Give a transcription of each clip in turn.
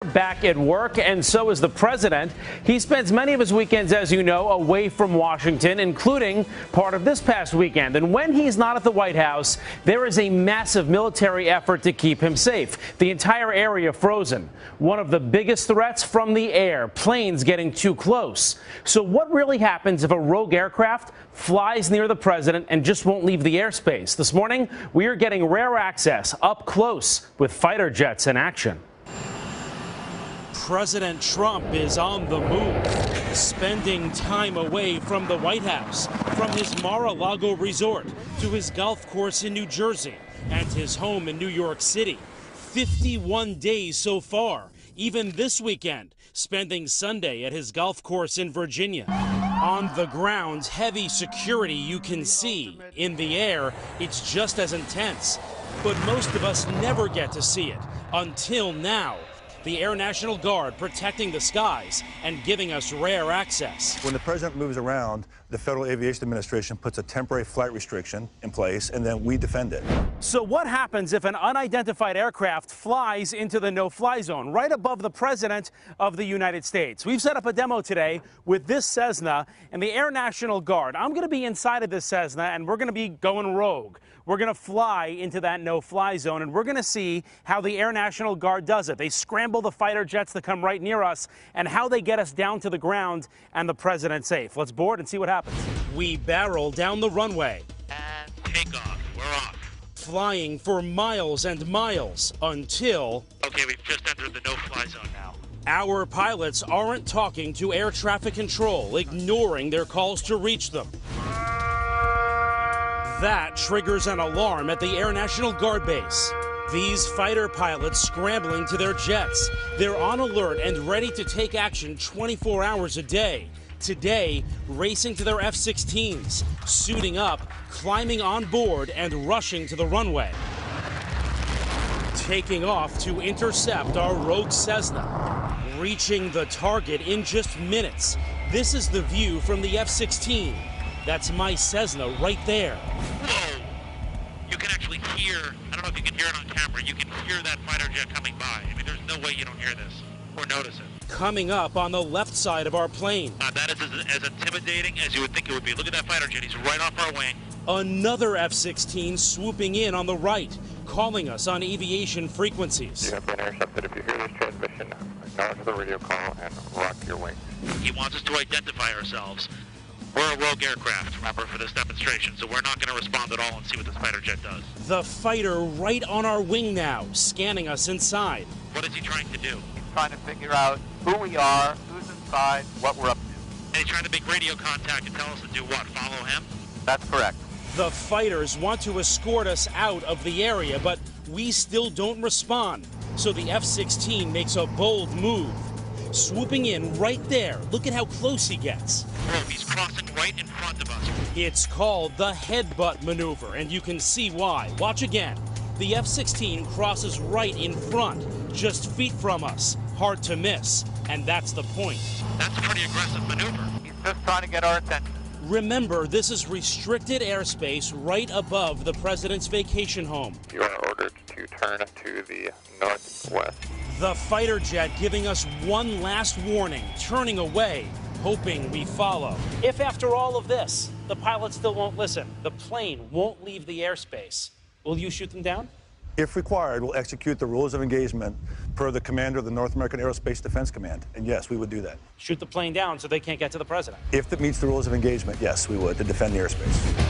Back at work, and so is the president. He spends many of his weekends, as you know, away from Washington, including part of this past weekend. And when he's not at the White House, there is a massive military effort to keep him safe. The entire area frozen. One of the biggest threats from the air, planes getting too close. So what really happens if a rogue aircraft flies near the president and just won't leave the airspace? This morning, we are getting rare access up close with fighter jets in action. President Trump is on the move, spending time away from the White House, from his Mar-a-Lago resort to his golf course in New Jersey and his home in New York City. 51 days so far, even this weekend, spending Sunday at his golf course in Virginia. On the ground, heavy security you can see. In the air, it's just as intense. But most of us never get to see it until now. The Air National Guard protecting the skies and giving us rare access. When the president moves around, the Federal Aviation Administration puts a temporary flight restriction in place, and then we defend it. So what happens if an unidentified aircraft flies into the no-fly zone right above the president of the United States? We've set up a demo today with this Cessna and the Air National Guard. I'm going to be inside of this Cessna, and we're going to be going rogue. We're going to fly into that no-fly zone, and we're going to see how the Air National Guard does it. They scramble the fighter jets that come right near us and how they get us down to the ground and the president safe. Let's board and see what happens. We barrel down the runway. And take off. We're off. Flying for miles and miles until... Okay, we've just entered the no-fly zone now. Our pilots aren't talking to air traffic control, ignoring their calls to reach them. That triggers an alarm at the Air National Guard base. These fighter pilots scrambling to their jets. They're on alert and ready to take action 24 hours a day. Today, racing to their F-16s, suiting up, climbing on board, and rushing to the runway. Taking off to intercept our rogue Cessna. Reaching the target in just minutes. This is the view from the F-16. That's my Cessna right there. Whoa! You can actually hear, I don't know if you can hear it on camera, you can hear that fighter jet coming by. I mean, there's no way you don't hear this or notice it. Coming up on the left side of our plane. That is as intimidating as you would think it would be. Look at that fighter jet, he's right off our wing. Another F-16 swooping in on the right, calling us on aviation frequencies. You have been intercepted. If you hear this transmission, acknowledge the radio call and rock your wing. He wants us to identify ourselves. We're a rogue aircraft, remember, for this demonstration, so we're not going to respond at all and see what this fighter jet does. The fighter right on our wing now, scanning us inside. What is he trying to do? He's trying to figure out who we are, who's inside, what we're up to. And he's trying to make radio contact and tell us to do what? Follow him? That's correct. The fighters want to escort us out of the area, but we still don't respond. So the F-16 makes a bold move. Swooping in right there. Look at how close he gets. Whoa, he's crossing right in front of us. It's called the headbutt maneuver, and you can see why. Watch again. The F-16 crosses right in front, just feet from us. Hard to miss, and that's the point. That's a pretty aggressive maneuver. He's just trying to get our attention. Remember, this is restricted airspace right above the president's vacation home. You are ordered to turn to the northwest. The fighter jet giving us one last warning, turning away, hoping we follow. If after all of this, the pilot still won't listen, the plane won't leave the airspace, will you shoot them down? If required, we'll execute the rules of engagement per the commander of the North American Aerospace Defense Command. And yes, we would do that. Shoot the plane down so they can't get to the president. If it meets the rules of engagement, yes, we would, to defend the airspace.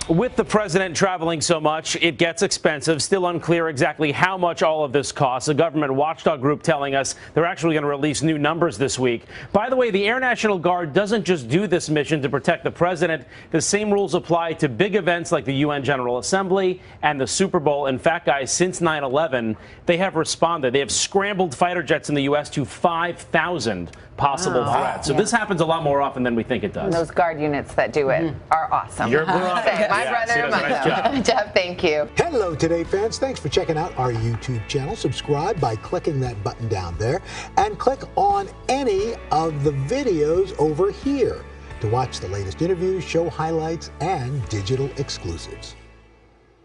With the president traveling so much, it gets expensive. Still unclear exactly how much all of this costs. A government watchdog group telling us they're actually going to release new numbers this week. By the way, the Air National Guard doesn't just do this mission to protect the president. The same rules apply to big events like the UN General Assembly and the Super Bowl. In fact, guys, since 9/11, they have responded. They have scrambled fighter jets in the U.S. to 5,000 possible threats. So this happens a lot more often than we think it does. And those guard units that do it are awesome. You're right. My brother, nice job. Jeff, thank you. Hello, Today fans. Thanks for checking out our YouTube channel. Subscribe by clicking that button down there and click on any of the videos over here to watch the latest interviews, show highlights, and digital exclusives.